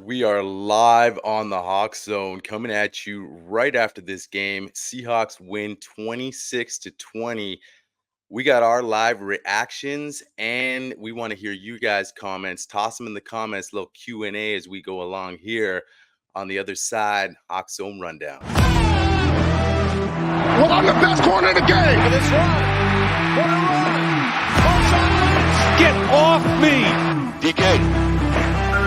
We are live on the Hawk Zone coming at you right after this game. Seahawks win 26-20. We got our live reactions and we want to hear you guys' comments. Toss them in the comments, little Q&A as we go along here. On the other side, Hawk Zone rundown. Well, I'm the best corner in the game. For this run. What a run. Get off me. DK.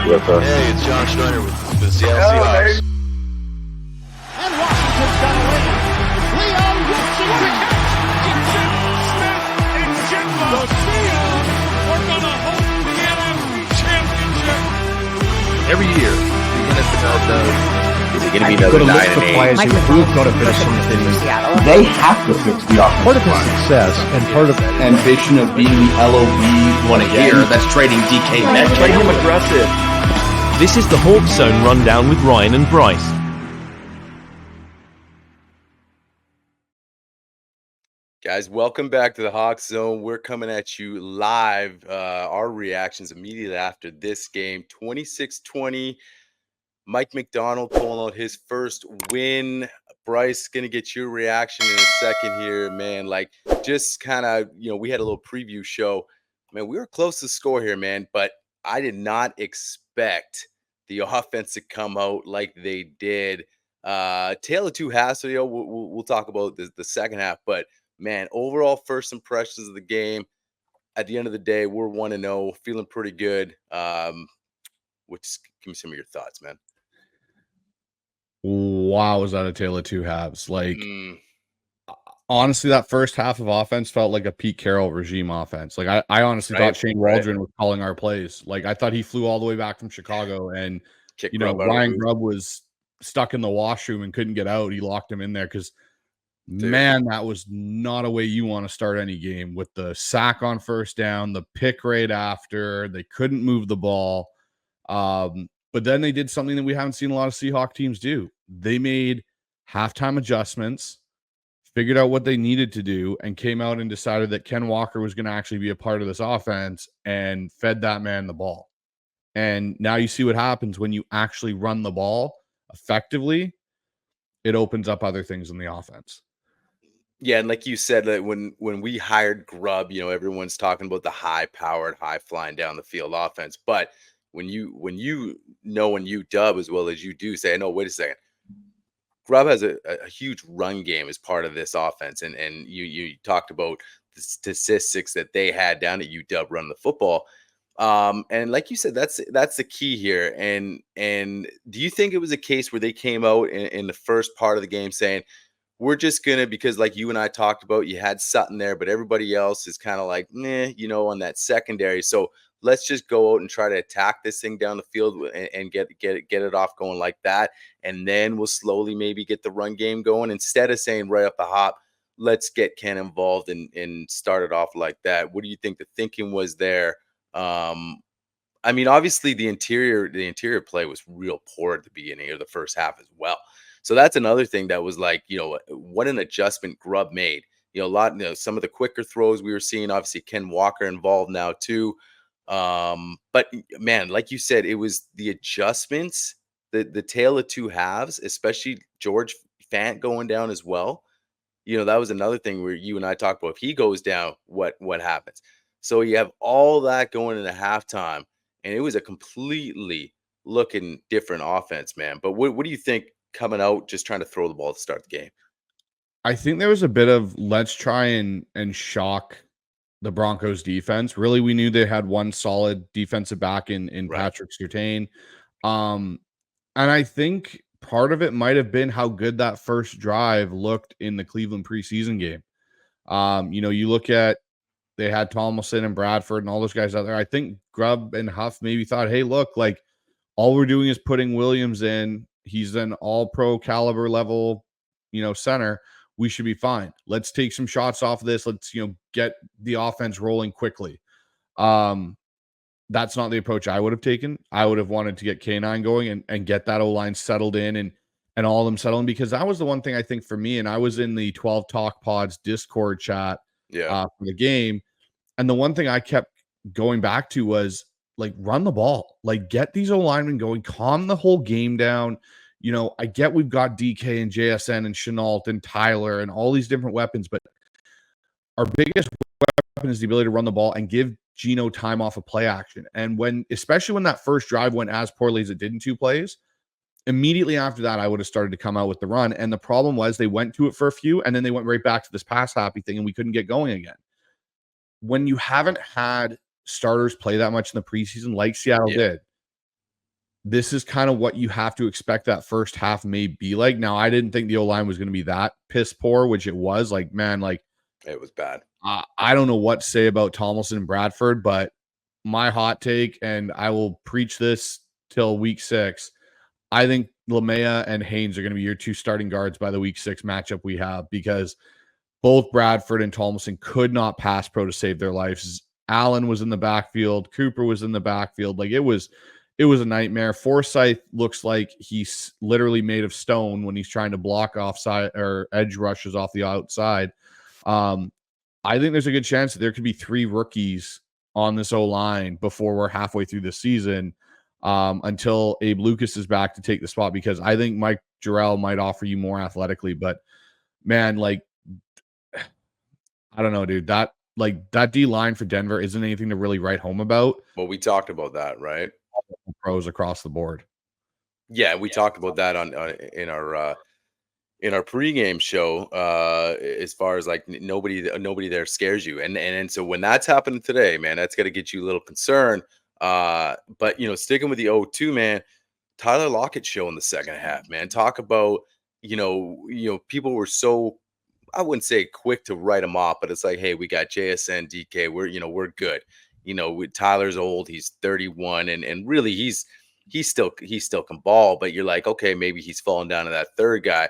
Hey, it's John Schneider with the Seattle Seahawks. And Washington's got a lead. Leo Washington. Gibson, Smith, and Jimbo. The Seahawks are going to hold the NFC Championship. Every year, the NFL does. Is it going to be another 9-8? Mike Macdonald got to finish something. They have to fix the offense. Part of his success and part of ambition of being the LOB Want to hear? That's trading DK Metcalf. Play him aggressive. This is the Hawk Zone Rundown with Ryan and Bryce. Guys, welcome back to the Hawk Zone. We're coming at you live. Our reactions immediately after this game. 26-20. Mike Macdonald pulling out his first win. Bryce, going to get your reaction in a second here, man. Like, just kind of, we had a little preview show. Man, we were close to score here, man, but I did not expect the offense to come out like they did. Tale of two halves, so we'll talk about the second half, but man, overall first impressions of the game. At the end of the day, we're 1-0, feeling pretty good. Give me some of your thoughts, man. Wow, was that a tale of two halves? Honestly, that first half of offense felt like a Pete Carroll regime offense. Like I honestly thought Shane Waldron was calling our plays. Like I thought he flew all the way back from Chicago, and Ryan Grubb was stuck in the washroom and couldn't get out. He locked him in there because, man, that was not a way you want to start any game. With the sack on first down, the pick right after, they couldn't move the ball. But then they did something that we haven't seen a lot of Seahawk teams do. They made halftime adjustments, figured out what they needed to do, and came out and decided that Ken Walker was going to actually be a part of this offense and fed that man the ball. And now you see what happens when you actually run the ball effectively. It opens up other things in the offense. Yeah, and like you said, that when we hired Grubb, everyone's talking about the high-powered, high-flying down the field offense. But when you dub as well as you do, say, no, wait a second. Grubb has a huge run game as part of this offense, and you talked about the statistics that they had down at UW running the football, and like you said, that's the key here. And do you think it was a case where they came out in the first part of the game saying, we're just gonna, because like you and I talked about, you had Sutton there, but everybody else is kind of like, on that secondary, so let's just go out and try to attack this thing down the field and get it off going like that. And then we'll slowly maybe get the run game going, instead of saying right up the hop, let's get Ken involved and start it off like that. What do you think the thinking was there? Obviously the interior play was real poor at the beginning of the first half as well. So that's another thing that was like, what an adjustment Grubb made. Some of the quicker throws we were seeing, obviously Ken Walker involved now too. But man, like you said, it was the adjustments, the tale of two halves, especially George Fant going down as well. That was another thing where you and I talked about, if he goes down, what happens? So you have all that going into halftime, and it was a completely looking different offense, man. But what do you think coming out, just trying to throw the ball to start the game? I think there was a bit of let's try and shock the Broncos defense. Really, we knew they had one solid defensive back in Patrick Surtain. And I think part of it might have been how good that first drive looked in the Cleveland preseason game. You look at, they had Tomlinson and Bradford and all those guys out there. I think Grubb and Huff maybe thought, hey, look, like all we're doing is putting Williams in. He's an all-pro caliber level, center. We should be fine. Let's take some shots off of this. Let's, get the offense rolling quickly. That's not the approach I would have taken. I would have wanted to get K9 going and get that O-line settled in and all of them settled in, because that was the one thing I think for me, and I was in the 12 Talk Pods Discord chat for the game. And the one thing I kept going back to was like run the ball, like get these O-linemen going, calm the whole game down. I get we've got DK and JSN and Chenault and Tyler and all these different weapons, but our biggest weapon is the ability to run the ball and give Geno time off of play action. And especially when that first drive went as poorly as it did in 2 plays, immediately after that, I would have started to come out with the run. And the problem was they went to it for a few, and then they went right back to this pass happy thing, and we couldn't get going again. When you haven't had starters play that much in the preseason like Seattle did, this is kind of what you have to expect that first half may be like. Now, I didn't think the O-line was going to be that piss poor, which it was. Like, man, like it was bad. I don't know what to say about Tomlinson and Bradford, but my hot take, and I will preach this till week 6, I think Lamea and Haynes are going to be your 2 starting guards by the week 6 matchup we have, because both Bradford and Tomlinson could not pass pro to save their lives. Allen was in the backfield. Cooper was in the backfield. Like, it was a nightmare. Forsyth looks like he's literally made of stone when he's trying to block offside or edge rushes off the outside. I think there's a good chance that there could be 3 rookies on this O-line before we're halfway through the season, until Abe Lucas is back to take the spot, because I think Mike Jarrell might offer you more athletically. But man, like, I don't know, dude. That D line for Denver isn't anything to really write home about. Well, we talked about that, right? Pros across the board. Yeah, we talked about that in our pregame show. As far as like nobody there scares you, and so when that's happening today, man, that's got to get you a little concerned. But sticking with the 0-2, man, Tyler Lockett show in the second half, man. Talk about people were so, I wouldn't say quick to write him off, but it's like, hey, we got JSN, DK, we're good. Tyler's old, he's 31, and really he still can ball, but you're like, okay, maybe he's falling down to that third guy.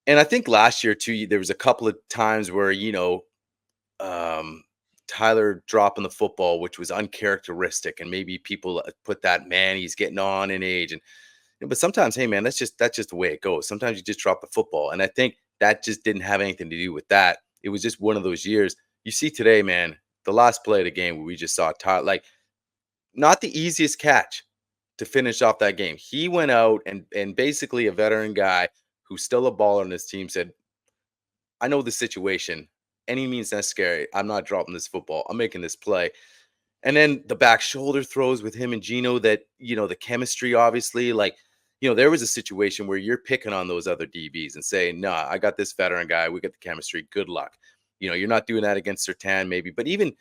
And I think last year too, there was a couple of times where Tyler dropping the football, which was uncharacteristic, and maybe people put that, man, he's getting on in age, but sometimes, hey man, that's just the way it goes. Sometimes you just drop the football, and I think that just didn't have anything to do with that. It was just one of those years. You see today, man, the last play of the game where we just saw Tyler, like, not the easiest catch to finish off that game. He went out and basically a veteran guy who's still a baller on his team said, I know the situation. Any means necessary. I'm not dropping this football. I'm making this play. And then the back shoulder throws with him and Geno, that, the chemistry, obviously, like, there was a situation where you're picking on those other DBs and saying, nah, I got this veteran guy. We got the chemistry. Good luck. You're not doing that against Surtain, maybe, but even,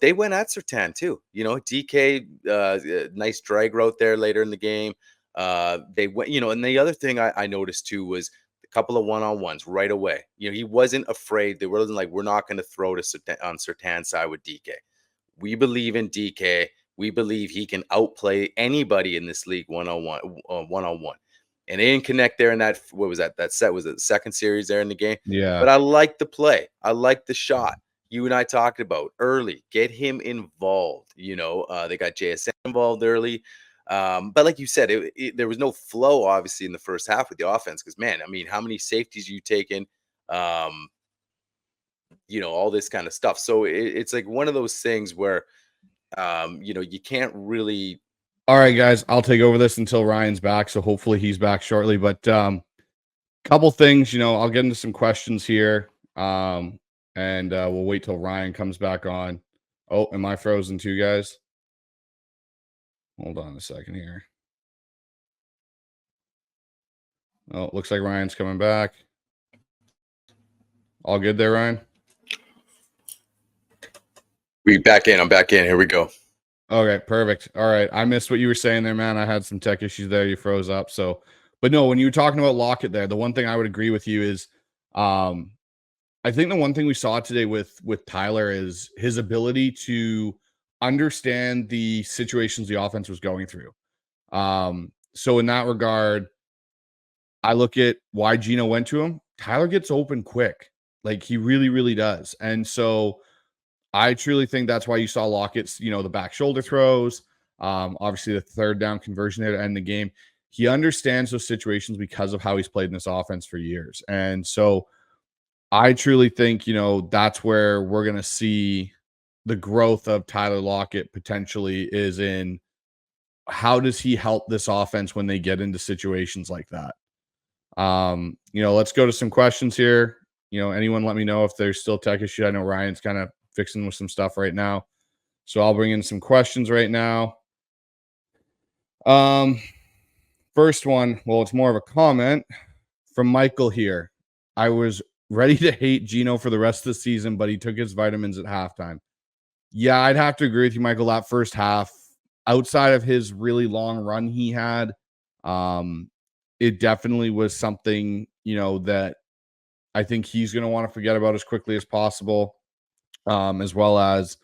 they went at Surtain too. DK, nice drag route there later in the game. They went, and the other thing I noticed too was a couple of one-on-ones right away. He wasn't afraid. There wasn't like, we're not going to throw to on Surtain's side with DK. We believe in DK. We believe he can outplay anybody in this league one-on-one. And they didn't connect there in that, what was that? That set was it the second series there in the game? Yeah. But I like the play. I like the shot. You and I talked about early. Get him involved. They got JSN involved early. But like you said, there was no flow, obviously, in the first half with the offense. Because, man, I mean, how many safeties you taken? All this kind of stuff. So it's like one of those things where, you can't really. All right, guys, I'll take over this until Ryan's back. So hopefully he's back shortly. But couple things, I'll get into some questions here. And we'll wait till Ryan comes back on. Oh, am I frozen too, guys? Hold on a second here. Oh, it looks like Ryan's coming back. All good there, Ryan? I'm back in. Here we go. Okay, perfect. All right. I missed what you were saying there, man. I had some tech issues there. You froze up. But no, when you were talking about Lockett there, the one thing I would agree with you is I think the one thing we saw today with Tyler is his ability to understand the situations the offense was going through. So in that regard, I look at why Geno went to him. Tyler gets open quick. Like, he really, really does. And so I truly think that's why you saw Lockett's, the back shoulder throws, obviously the third down conversion there to end the game. He understands those situations because of how he's played in this offense for years. And so I truly think, that's where we're going to see the growth of Tyler Lockett potentially is in how does he help this offense when they get into situations like that? Let's go to some questions here. Anyone let me know if there's still tech issue. I know Ryan's kind of fixing with some stuff right now. So I'll bring in some questions right now. First one, well, it's more of a comment from Michael here. I was ready to hate Geno for the rest of the season, but he took his vitamins at halftime. Yeah, I'd have to agree with you, Michael. That first half, outside of his really long run he had, it definitely was something, that I think he's going to want to forget about as quickly as possible, as well as,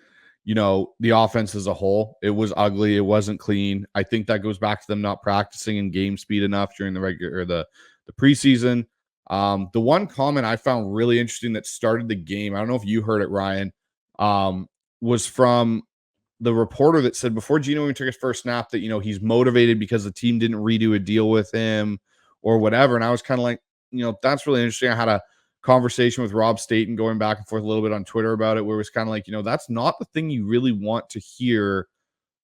the offense as a whole. It was ugly. It wasn't clean. I think that goes back to them not practicing in game speed enough during the regular or the preseason. The one comment I found really interesting that started the game, I don't know if you heard it, Ryan, was from the reporter that said before Geno even took his first snap that, he's motivated because the team didn't redo a deal with him or whatever. And I was kind of like, that's really interesting. I had a conversation with Rob Staten going back and forth a little bit on Twitter about it, where it was kind of like, that's not the thing you really want to hear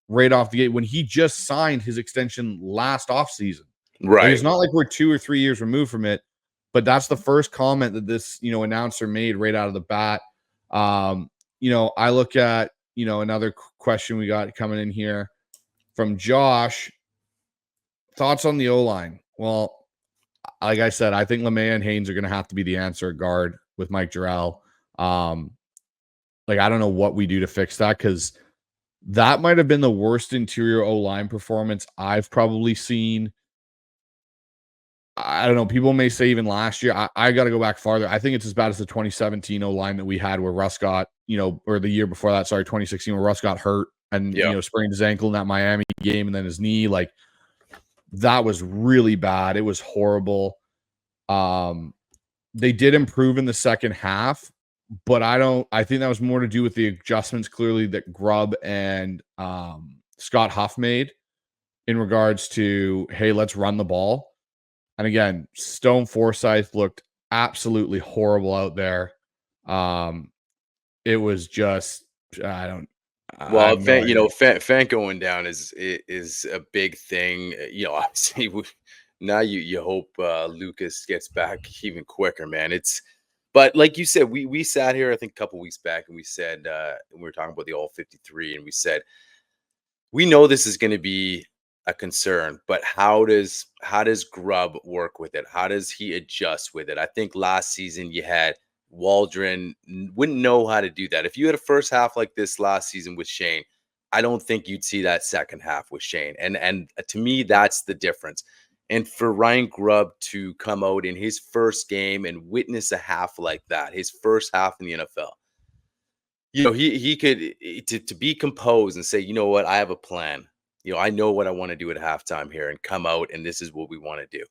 right off the gate when he just signed his extension last offseason. Right. Like, it's not like we're 2 or 3 years removed from it, but that's the first comment that this, announcer made right out of the bat. I look at, another question we got coming in here from Josh. Thoughts on the O-line? Well, like I said, I think LeMay and Haynes are going to have to be the answer at guard with Mike Jarrell. I don't know what we do to fix that, because that might have been the worst interior O-line performance I've probably seen. I don't know. People may say even last year. I got to go back farther. I think it's as bad as the 2017 O-line that we had where Russ got, or the year before that, 2016, where Russ got hurt and, sprained his ankle in that Miami game and then his knee. Like, that was really bad. It was horrible. They did improve in the second half, but I think that was more to do with the adjustments clearly that Grubb and Scott Huff made in regards to, hey, let's run the ball. And again, Stone Forsyth looked absolutely horrible out there. It was just, Fan going down is a big thing. Obviously, now you hope Lucas gets back even quicker, man. But like you said, we sat here I think a couple weeks back and we said we were talking about the all 53, and we said we know this is going to be a concern, but how does Grubb work with it? How does he adjust with it? I think last season you had Waldron wouldn't know how to do that. If you had a first half like this last season with Shane, I don't think you'd see that second half with Shane. And to me, that's the difference. And for Ryan Grubb to come out in his first game and witness a half like that, his first half in the NFL, he could to be composed and say, you know what, I have a plan. I know what I want to do at halftime here, and come out and this is what we want to do,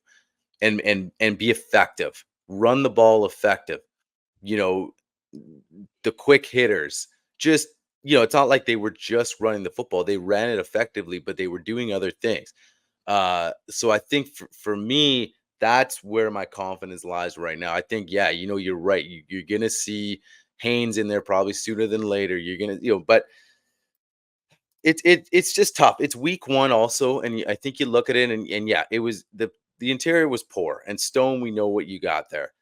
and be effective, run the ball effective. The quick hitters, just, it's not like they were just running the football. They ran it effectively, but they were doing other things. So I think for me, that's where my confidence lies right now. I think, you're right. You're going to see Haynes in there probably sooner than later. You're going to, but it's just tough. It's week one also. And I think you look at it and it was the interior was poor, and Stone, we know what you got there.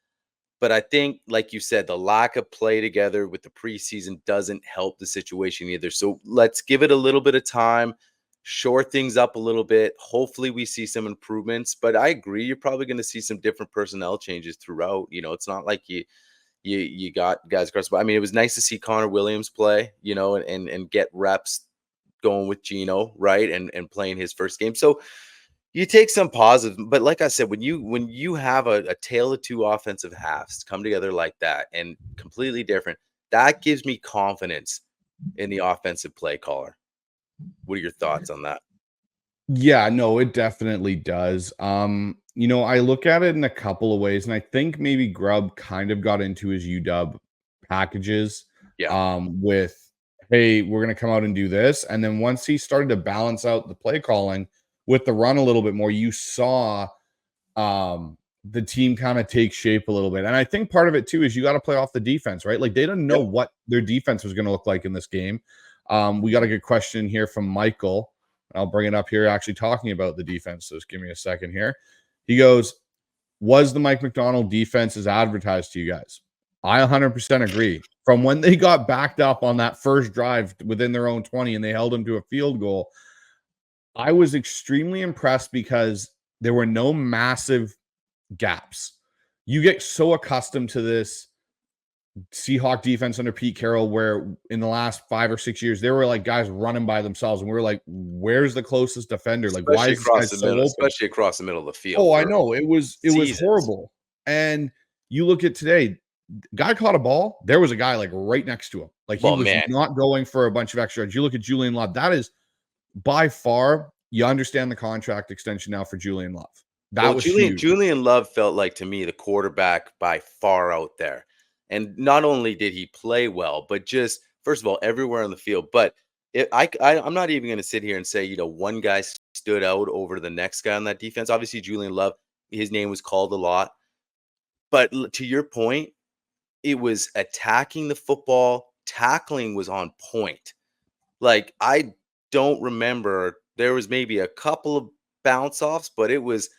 But I think, like you said, the lack of play together with the preseason doesn't help the situation either. So let's give it a little bit of time, shore things up a little bit. Hopefully we see some improvements. But I agree, you're probably going to see some different personnel changes throughout. It's not like you got guys across. I mean, it was nice to see Connor Williams play, and get reps going with Geno, right, and playing his first game. So you take some positive, but like I said, when you have a tale of two offensive halves come together like that and completely different, that gives me confidence in the offensive play caller. What are your thoughts on that? Yeah, no, it definitely does. I look at it in a couple of ways, and I think maybe Grubb kind of got into his UW packages. With, hey, we're going to come out and do this. And then once he started to balance out the play calling with the run a little bit more, you saw the team kind of takes shape a little bit. And I think part of it too is you got to play off the defense, right? Like they didn't know what their defense was going to look like in this game. We got a good question here from Michael. I'll bring it up here, actually talking about the defense. So just give me a second here. He goes, was the Mike Macdonald defense as advertised to you guys? I 100% agree. From when they got backed up on that first drive within their own 20 and they held them to a field goal, I was extremely impressed because there were no massive gaps. You get so accustomed to this Seahawk defense under Pete Carroll, where in the last 5 or 6 years, there were like guys running by themselves, and we were like, "Where's the closest defender? Like, especially why is this guy so open?" Especially across the middle of the field. Oh, I know it was horrible. And you look at today, guy caught a ball. There was a guy like right next to him, like he was not going for a bunch of extra yards. You look at Julian Love. That is by far. You understand the contract extension now for Julian Love. That was huge. Julian Love felt like, to me, the quarterback by far out there. And not only did he play well, but just, first of all, everywhere on the field. But I'm not even going to sit here and say, one guy stood out over the next guy on that defense. Obviously, Julian Love, his name was called a lot. But to your point, it was attacking the football. Tackling was on point. Like, I don't remember. There was maybe a couple of bounce offs, but it was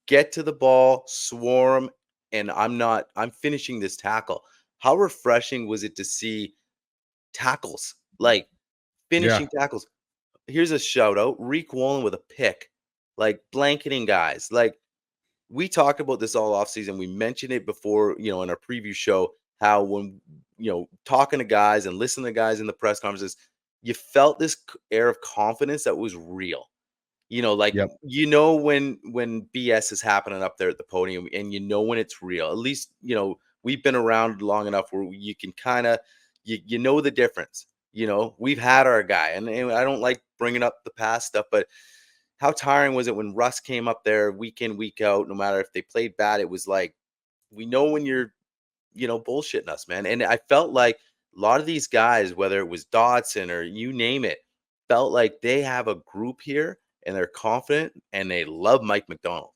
get to the ball, swarm, and I'm finishing this tackle. How refreshing was it to see tackles, like finishing tackles? Here's a shout out, Reek Wallen with a pick, like blanketing guys. Like, we talked about this all offseason. We mentioned it before, in our preview show, how when, talking to guys and listening to guys in the press conferences, you felt this air of confidence that was real. When BS is happening up there at the podium, and when it's real. At least, we've been around long enough where you can kind of, the difference. We've had our guy, and I don't like bringing up the past stuff, but how tiring was it when Russ came up there week in, week out? No matter if they played bad, it was like, we know when you're, bullshitting us, man. And I felt like a lot of these guys, whether it was Dotson or you name it, felt like they have a group here and they're confident and they love Mike Macdonald.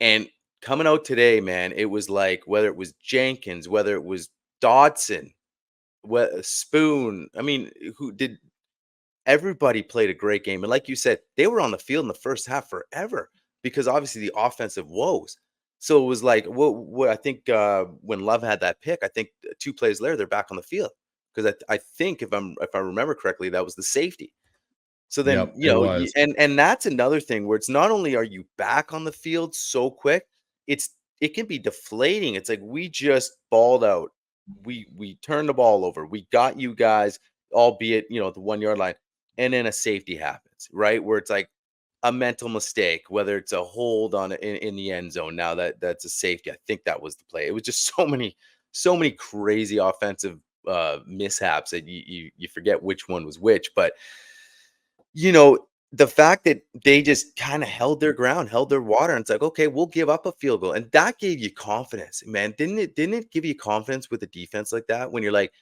And coming out today, man, it was like, whether it was Jenkins, whether it was Dotson, Spoon, everybody played a great game. And like you said, they were on the field in the first half forever because obviously the offensive woes. So it was like, what I think when Love had that pick, I think 2 plays later, they're back on the field. Because I think if I remember correctly, that was the safety. So then, and that's another thing where it's not only are you back on the field so quick, it can be deflating. It's like, we just balled out. We turned the ball over. We got you guys, albeit, at the 1 yard line. And then a safety happens, right? Where it's like a mental mistake, whether it's a hold on in the end zone. Now that's a safety. I think that was the play. It was just so many crazy offensive mishaps that you forget which one was which. But the fact that they just kind of held their ground, held their water, and it's like, okay, we'll give up a field goal, and that gave you confidence, man. Didn't it give you confidence with a defense like that, when you're like,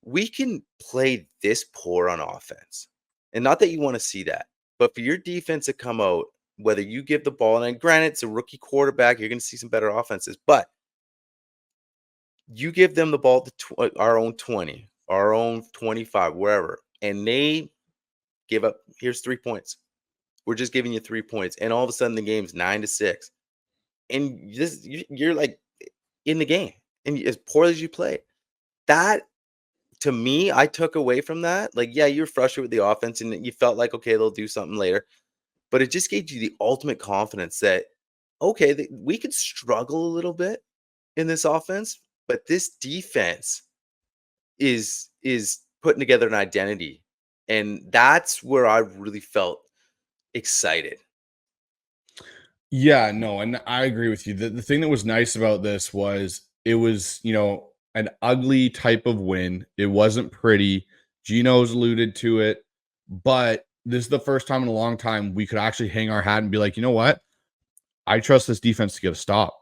we can play this poor on offense? And not that you want to see that, but for your defense to come out, whether you give the ball, and granted, it's a rookie quarterback, you're going to see some better offenses, but you give them the ball to our own 20, our own 25, wherever, and they give up, here's 3 points. We're just giving you 3 points. And all of a sudden the game's 9-6. And you're like in the game. And as poor as you play, that, to me, I took away from that. Like, yeah, you're frustrated with the offense and you felt like, okay, they'll do something later. But it just gave you the ultimate confidence that, okay, we could struggle a little bit in this offense, but this defense is putting together an identity. And that's where I really felt excited. Yeah, no, and I agree with you. The thing that was nice about this was it was, an ugly type of win. It wasn't pretty. Gino's alluded to it, but this is the first time in a long time we could actually hang our hat and be like, you know what? I trust this defense to get a stop.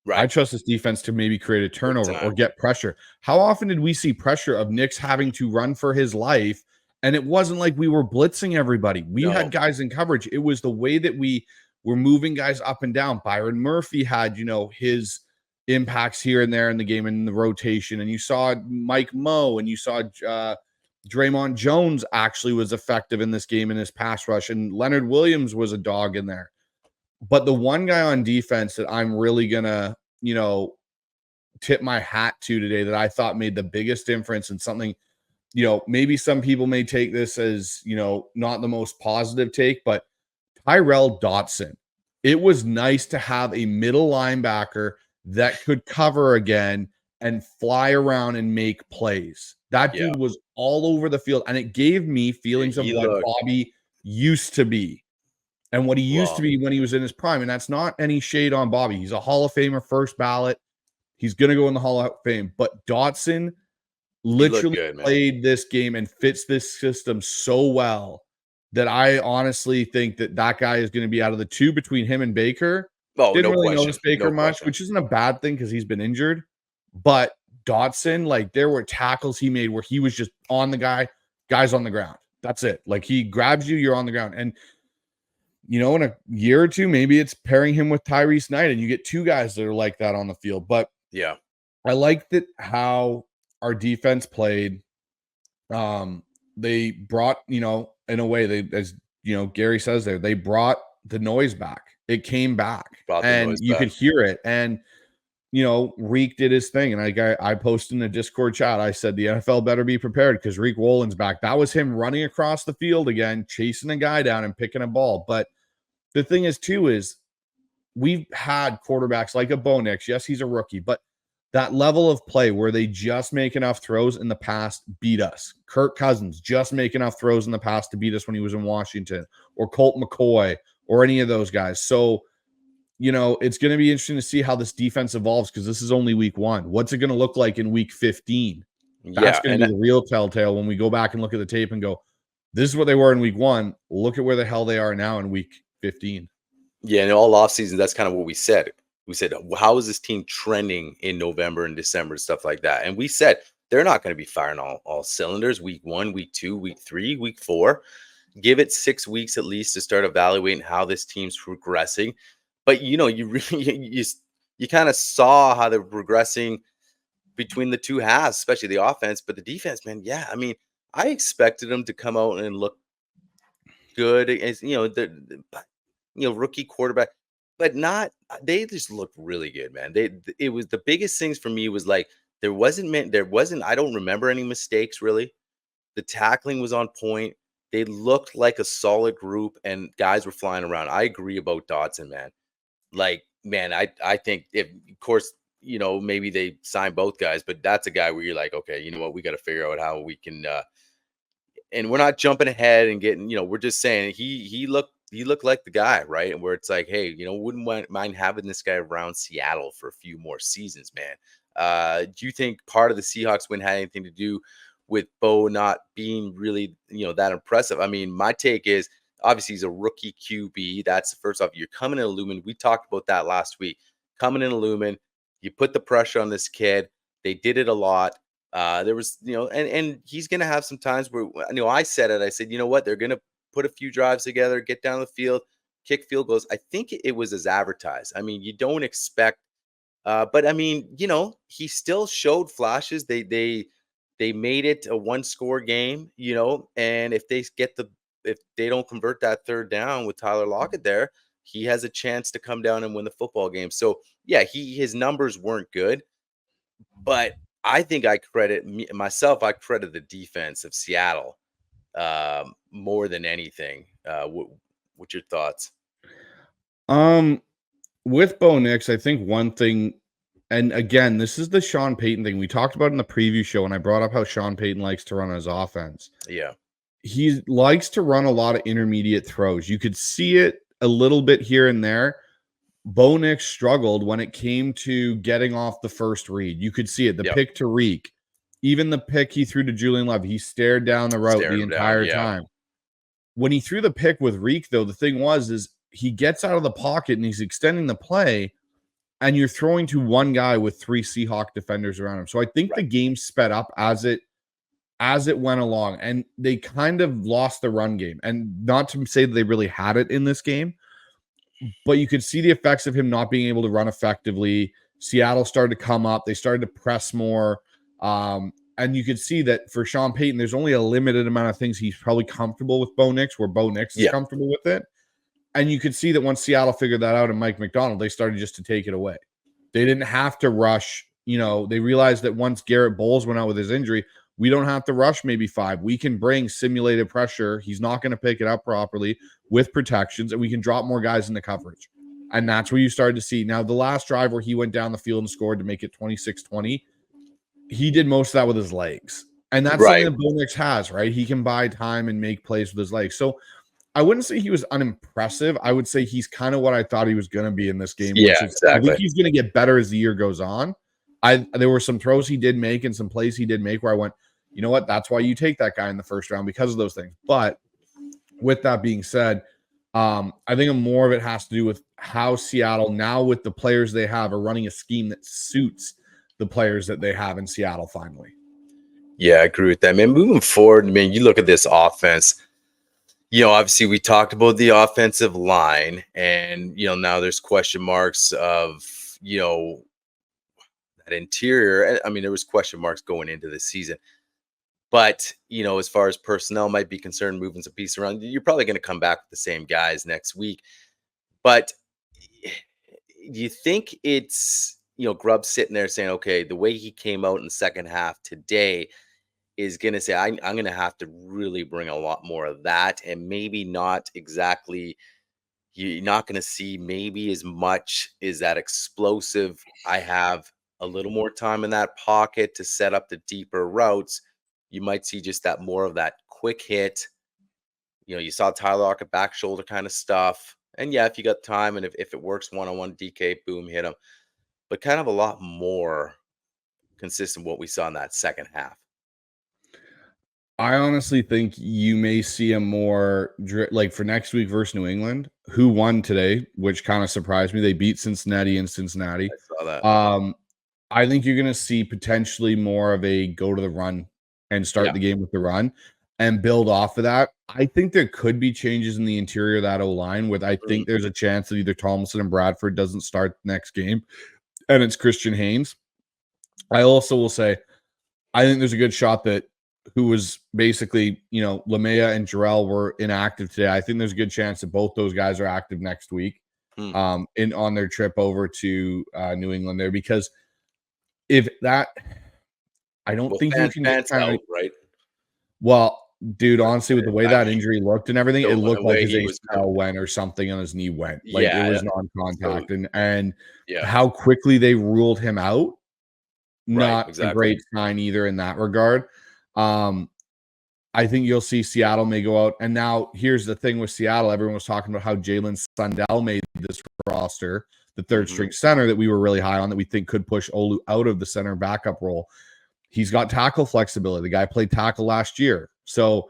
Right. I trust this defense to maybe create a turnover or get pressure. How often did we see pressure of Nix having to run for his life? And it wasn't like we were blitzing everybody. We had guys in coverage. It was the way that we we're moving guys up and down. Byron Murphy had, his impacts here and there in the game and in the rotation. And you saw Mike Moe, and you saw Draymond Jones actually was effective in this game in his pass rush. And Leonard Williams was a dog in there. But the one guy on defense that I'm really going to, tip my hat to today that I thought made the biggest difference, and something, maybe some people may take this as, not the most positive take, but Tyrell Dotson. It was nice to have a middle linebacker that could cover again and fly around and make plays. That dude was all over the field, and it gave me feelings of what Bobby used to be and what he used to be when he was in his prime. And that's not any shade on Bobby. He's a Hall of Famer, first ballot. He's going to go in the Hall of Fame. But Dotson literally played this game and fits this system so well that I honestly think that guy is going to be out of the two between him and Baker. Didn't really notice Baker much, which isn't a bad thing because he's been injured. But Dotson, like, there were tackles he made where he was just on the guy's on the ground. That's it. Like, he grabs you, you're on the ground. And, in a year or two, maybe it's pairing him with Tyrese Knight, and you get two guys that are like that on the field. But yeah, I liked it how our defense played. They brought, in a way, they, as Gary says there, they brought the noise back. It came back, and you could hear it. And Reek did his thing, and I posted in the Discord chat. I said the NFL better be prepared because Reek Wolin's back. That was him running across the field again, chasing a guy down and picking a ball. But the thing is, too, is we've had quarterbacks like a Bo Nix. Yes, he's a rookie, but that level of play where they just make enough throws in the past beat us. Kirk Cousins just make enough throws in the past to beat us when he was in Washington, or Colt McCoy, or any of those guys. So, it's going to be interesting to see how this defense evolves, because this is only week 1. What's it going to look like in week 15? That's going to be the real telltale when we go back and look at the tape and go, this is what they were in week 1. Look at where the hell they are now in week 15. Yeah, and all offseason, that's kind of what we said. We said, how is this team trending in November and December, stuff like that? And we said they're not going to be firing all cylinders week 1, week 2, week 3, week 4. Give it 6 weeks at least to start evaluating how this team's progressing. But, you really, you kind of saw how they're progressing between the two halves, especially the offense. But the defense, man, I expected them to come out and look good as, rookie quarterback. But they just looked really good, man. It was the biggest things for me was like, I don't remember any mistakes really. The tackling was on point. They looked like a solid group, and guys were flying around. I agree about Dotson, man. Like, man, I think if, of course, maybe they sign both guys, but that's a guy where you're like, okay, you know what, we got to figure out how we can, and we're not jumping ahead and getting, we're just saying he looked like the guy, right? And where it's like, hey, wouldn't mind having this guy around Seattle for a few more seasons, man. Do you think part of the Seahawks win had anything to do with Bo not being really, that impressive? I mean, my take is, obviously he's a rookie QB. That's first off, you're coming in Lumen. We talked about that last week. Coming in Lumen, you put the pressure on this kid. They did it a lot. There was, and he's going to have some times where, I said it. I said, you know what? They're going to put a few drives together, get down the field, kick field goals. I think it was as advertised. I mean, you don't expect, but I mean, he still showed flashes. They made it a 1-score game, and if they don't convert that third down with Tyler Lockett there, he has a chance to come down and win the football game. So yeah, his numbers weren't good, but I think I credit the defense of Seattle more than anything. What's your thoughts? With Bo Nix, I think one thing, and again, this is the Sean Payton thing we talked about in the preview show, and I brought up how Sean Payton likes to run his offense. Yeah. He likes to run a lot of intermediate throws. You could see it a little bit here and there. Bo Nix struggled when it came to getting off the first read. You could see it. The pick to Reek, even the pick he threw to Julian Love, he stared down the route the entire time. When he threw the pick with Reek, though, the thing is he gets out of the pocket and he's extending the play, and you're throwing to one guy with 3 Seahawk defenders around him. So I think the game sped up as it went along, and they kind of lost the run game. And not to say that they really had it in this game, but you could see the effects of him not being able to run effectively. Seattle started to come up. They started to press more. And you could see that for Sean Payton, there's only a limited amount of things he's probably comfortable with Bo Nix, where Bo Nix is comfortable with it. And you could see that once Seattle figured that out and Mike Macdonald, they started just to take it away. They didn't have to rush. They realized that once Garrett Bowles went out with his injury, we don't have to rush maybe 5. We can bring simulated pressure. He's not going to pick it up properly with protections, and we can drop more guys into coverage. And that's where you started to see. Now, the last drive where he went down the field and scored to make it 26-20, he did most of that with his legs. And that's something that Bo Nix has, right? He can buy time and make plays with his legs. So I wouldn't say he was unimpressive. I would say he's kind of what I thought he was going to be in this game. Exactly. I think he's going to get better as the year goes on. There were some throws he did make and some plays he did make where I went, you know what? That's why you take that guy in the first round, because of those things. But with that being said, I think more of it has to do with how Seattle, now with the players they have, are running a scheme that suits the players that they have in Seattle finally. Yeah, I agree with that, man. Moving forward, man, you look at this offense. Obviously we talked about the offensive line, and now there's question marks of that interior. I mean, there was question marks going into the season, but as far as personnel might be concerned, moving some pieces around, you're probably going to come back with the same guys next week. But do you think it's Grubb sitting there saying, okay, the way he came out in the second half today is going to say, I'm going to have to really bring a lot more of that, and maybe not exactly, you're not going to see maybe as much as that explosive. I have a little more time in that pocket to set up the deeper routes. You might see just that more of that quick hit. You saw Tyler Lockett back shoulder kind of stuff. And if you got time and if it works one-on-one, DK, boom, hit him. But kind of a lot more consistent what we saw in that second half. I honestly think you may see a more like for next week versus New England, who won today, which kind of surprised me. They beat Cincinnati in Cincinnati. I saw that. I think you're going to see potentially more of a go to the run and start the game with the run and build off of that. I think there could be changes in the interior of that O-line with, I think there's a chance that either Tomlinson and Bradford doesn't start next game and it's Christian Haynes. I also will say, I think there's a good shot that who was basically, Lamea and Jarrell were inactive today. I think there's a good chance that both those guys are active next week on their trip over to New England there, because if that, I don't think you can get kind of right. Well, dude, honestly, with the way that injury looked and everything, it looked like his ACL went or something on his knee went. Like it was non-contact, and how quickly they ruled him out. Not a great sign either in that regard. I think you'll see Seattle may go out. And now here's the thing with Seattle. Everyone was talking about how Jalen Sundell made this roster, the third string center that we were really high on, that we think could push Olu out of the center backup role. He's got tackle flexibility. The guy played tackle last year. So,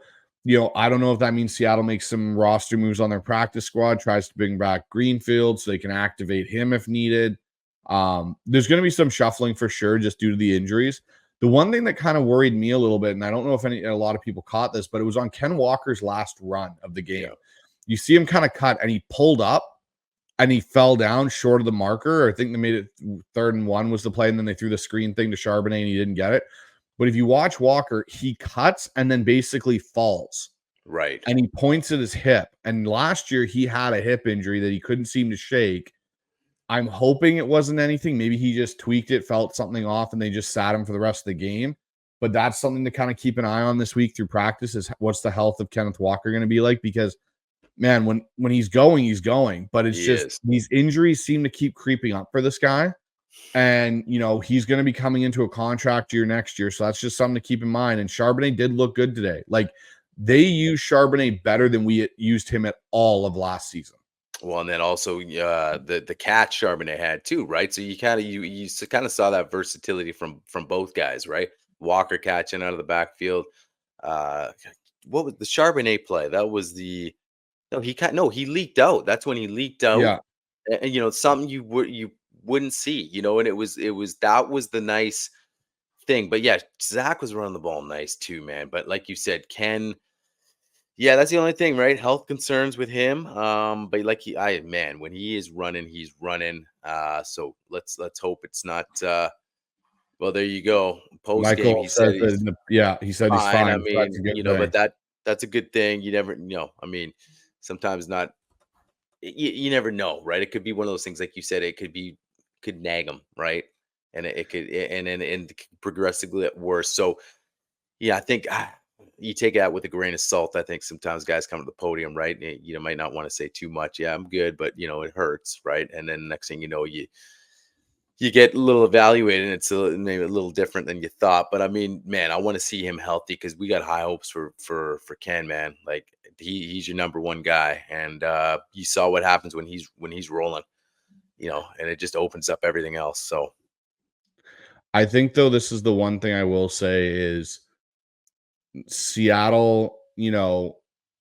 I don't know if that means Seattle makes some roster moves on their practice squad, tries to bring back Greenfield so they can activate him if needed. There's going to be some shuffling for sure, just due to the injuries. The one thing that kind of worried me a little bit, and I don't know if a lot of people caught this, but it was on Ken Walker's last run of the game. You see him kind of cut, and he pulled up, and he fell down short of the marker. I think they made it 3rd and 1 was the play, and then they threw the screen thing to Charbonnet, and he didn't get it. But if you watch Walker, he cuts and then basically falls. Right. And he points at his hip. And last year, he had a hip injury that he couldn't seem to shake. I'm hoping it wasn't anything. Maybe he just tweaked it, felt something off, and they just sat him for the rest of the game. But that's something to kind of keep an eye on this week through practice, is what's the health of Kenneth Walker going to be like? Because, man, when he's going, he's going. But it's these injuries seem to keep creeping up for this guy. And, he's going to be coming into a contract year next year. So that's just something to keep in mind. And Charbonnet did look good today. Like, they used Charbonnet better than we used him at all of last season. Well, and then also the catch Charbonnet had too, right? So you kind of saw that versatility from both guys, right? Walker catching out of the backfield. What was the Charbonnet play? That was he leaked out. That's when he leaked out. Yeah. And something you wouldn't see, and it was that was the nice thing. But yeah, Zach was running the ball nice too, man. But like you said, Ken, Yeah, that's the only thing, right? Health concerns with him. But like when he is running, he's running. So let's hope it's not. Well, there you go. Post game, Michael he said says that he's he said he's fine. I fine. So that's a mean, good but thing. that's a good thing. You never, I mean, sometimes not. You never know, right? It could be one of those things, like you said. It could nag him, right? And it could, and progressively get worse. So yeah, I think you take it out with a grain of salt. I think sometimes guys come to the podium, right? And you might not want to say too much. Yeah, I'm good, but it hurts, right? And then next thing you know, you get a little evaluated, and it's maybe a little different than you thought. But I mean, man, I want to see him healthy because we got high hopes for Ken, man. Like he's your number one guy, and you saw what happens when he's rolling, and it just opens up everything else. So I think though this is the one thing I will say is Seattle,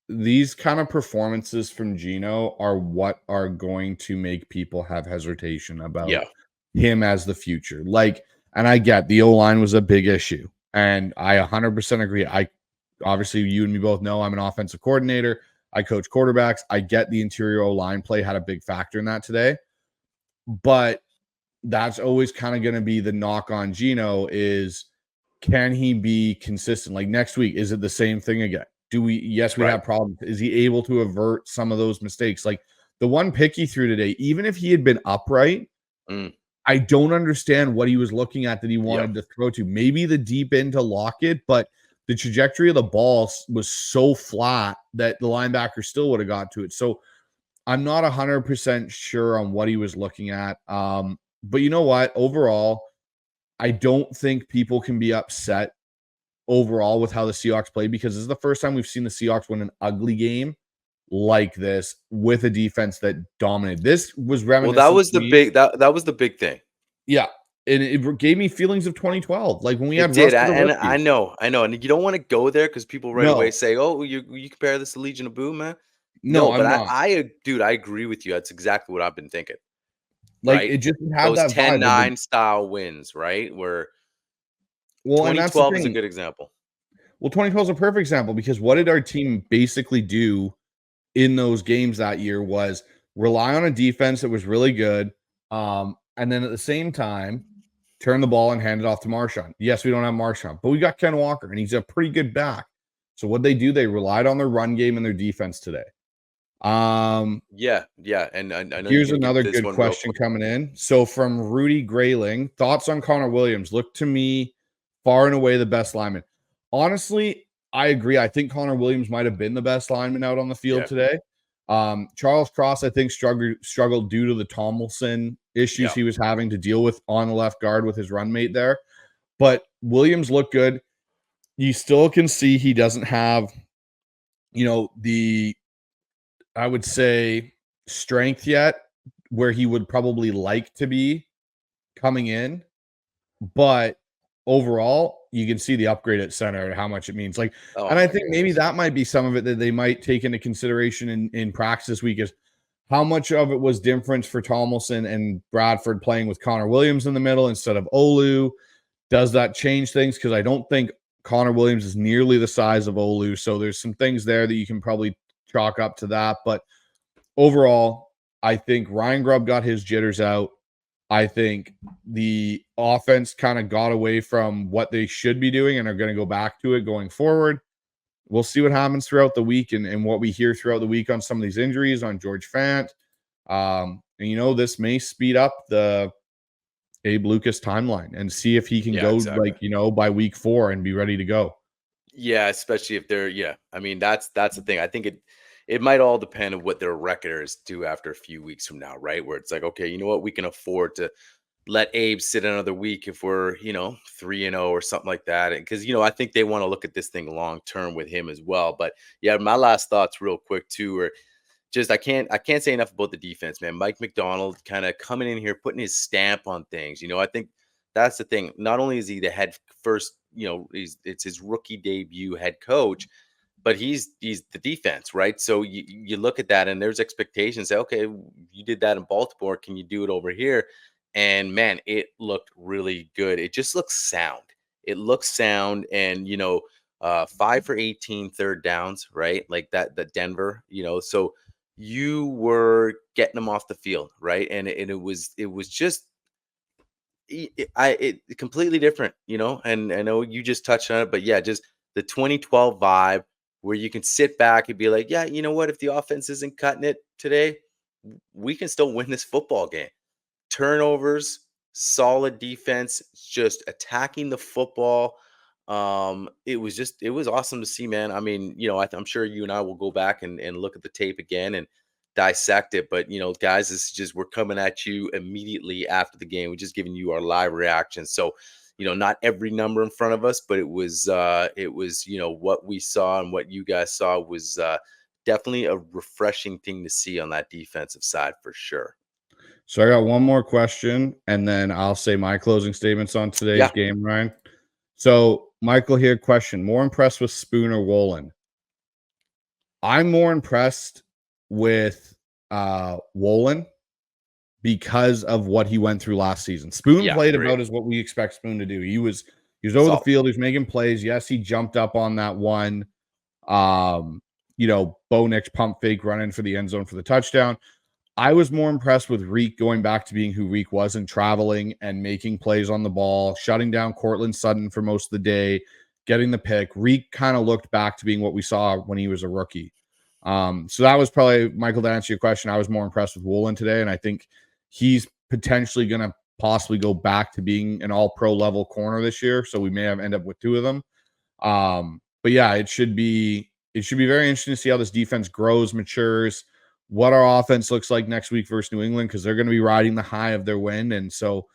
these kind of performances from Geno are what are going to make people have hesitation about yeah, him as the future. Like, and I get the O-line was a big issue, and I 100% agree. I obviously, you and me both know I'm an offensive coordinator. I coach quarterbacks. I get the interior O-line play had a big factor in that today, but that's always kind of going to be the knock on Geno is, can he be consistent? Like next week, is it the same thing again? Yes, we have problems. Is he able to avert some of those mistakes? Like the one pick he threw today, even if he had been upright, I don't understand what he was looking at that he wanted to throw to. Maybe the deep end to Lockett, but the trajectory of the ball was so flat that the linebacker still would have got to it. So I'm not 100% sure on what he was looking at. But you know what? Overall, I don't think people can be upset overall with how the Seahawks played because this is the first time we've seen the Seahawks win an ugly game like this with a defense that dominated. This was reminiscent. Well, that was the big that was the big thing. Yeah. And it gave me feelings of 2012, like when we had did. Russ. I know, and you don't want to go there because people right away say, "Oh, you compare this to Legion of Boom, man." No, but I'm not. Dude, I agree with you. That's exactly what I've been thinking. Like right? it just had Those that 10-9 style wins, right? Where 2012 is a good example. Well, 2012 is a perfect example because what did our team basically do in those games that year was rely on a defense that was really good, and then at the same time turn the ball and hand it off to Marshawn. Yes, we don't have Marshawn, but we got Ken Walker, and he's a pretty good back. So what they do, they relied on their run game and their defense today. Yeah, and I know here's another good question coming in. So from Rudy Grayling, thoughts on Connor Williams? Look to me far and away the best lineman. Honestly, I agree. I think Connor Williams might have been the best lineman out on the field today. Charles Cross, I think, struggled due to the Tomlinson issues he was having to deal with on the left guard with his run mate there. But Williams looked good. You still can see he doesn't have, I would say, strength yet where he would probably like to be coming in. But overall, you can see the upgrade at center and how much it means. Like, and I think maybe that might be some of it that they might take into consideration in practice this week is how much of it was difference for Tomlinson and Bradford playing with Connor Williams in the middle instead of Olu. Does that change things? Because I don't think Connor Williams is nearly the size of Olu. So there's some things there that you can probably chalk up to that. But overall, I think Ryan Grubb got his jitters out. I think the offense kind of got away from what they should be doing and are going to go back to it going forward. We'll see what happens throughout the week and what we hear throughout the week on some of these injuries on George Fant. And, this may speed up the Abe Lucas timeline and see if he can go by week 4 and be ready to go. Yeah, especially if they're I mean, that's the thing. I think it might all depend on what their records do after a few weeks from now, right? Where it's like, okay, you know what, we can afford to let Abe sit another week if we're 3-0 or something like that. And because I think they want to look at this thing long term with him as well. But yeah, my last thoughts real quick too are just I can't say enough about the defense, man. Mike Macdonald kind of coming in here, putting his stamp on things. I think that's the thing. Not only is he the head first, it's his rookie debut head coach, but he's the defense, right? So you look at that and there's expectations. Say, okay, you did that in Baltimore. Can you do it over here? And man, it looked really good. It just looks sound. It looks sound. And, 5 for 18 third downs, right? Like that Denver, so you were getting them off the field, right? And it was just completely different, and I know you just touched on it, but yeah, just the 2012 vibe where you can sit back and be like, yeah, you know what? If the offense isn't cutting it today, we can still win this football game. Turnovers, solid defense, just attacking the football. It was awesome to see, man. I mean, I'm sure you and I will go back and look at the tape again and dissect it. But guys, this is just, we're coming at you immediately after the game. We're just giving you our live reaction. So, not every number in front of us, but it was what we saw and what you guys saw was definitely a refreshing thing to see on that defensive side for sure. So I got one more question, and then I'll say my closing statements on today's game, Ryan. So Michael here, question: more impressed with Spoon or Wolin? I'm more impressed with Wolin because of what he went through last season. Spoon played about as what we expect Spoon to do. He was over the field, he was making plays. Yes, he jumped up on that one. Bo Nix pump fake run in for the end zone for the touchdown. I was more impressed with Reek going back to being who Reek was and traveling and making plays on the ball, shutting down Cortland Sutton for most of the day, getting the pick. Reek kind of looked back to being what we saw when he was a rookie. So that was probably, Michael, to answer your question, I was more impressed with Wolin today, and I think he's potentially going to possibly go back to being an all-pro level corner this year, so we may have end up with two of them. But yeah, it should be very interesting to see how this defense grows, matures, what our offense looks like next week versus New England, because they're going to be riding the high of their win. And so,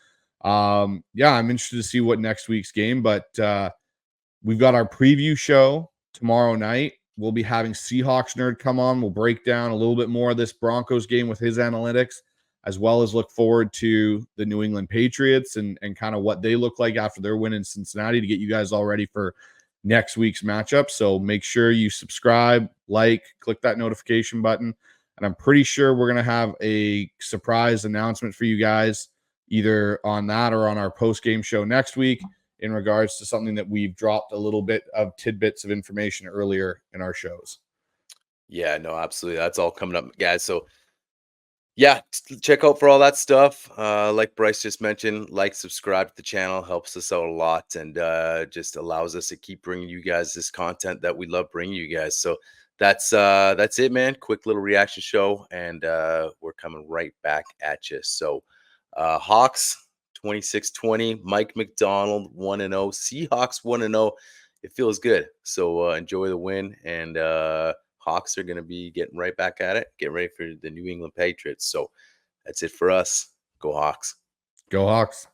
I'm interested to see what next week's game, but we've got our preview show tomorrow night. We'll be having Seahawks Nerd come on. We'll break down a little bit more of this Broncos game with his analytics, as well as look forward to the New England Patriots and kind of what they look like after their win in Cincinnati to get you guys all ready for next week's matchup. So make sure you subscribe, click that notification button. And I'm pretty sure we're going to have a surprise announcement for you guys either on that or on our post-game show next week in regards to something that we've dropped a little bit of tidbits of information earlier in our shows. Yeah, no, absolutely. That's all coming up, guys. So yeah, check out for all that stuff. Like Bryce just mentioned, subscribe to the channel, helps us out a lot, and just allows us to keep bringing you guys this content that we love bringing you guys. So that's it, man. Quick little reaction show, and we're coming right back at you. So Hawks 26-20, Mike Macdonald 1-0, Seahawks 1-0. It feels good. So enjoy the win, and Hawks are going to be getting right back at it. Get ready for the New England Patriots. So that's it for us. Go Hawks. Go Hawks.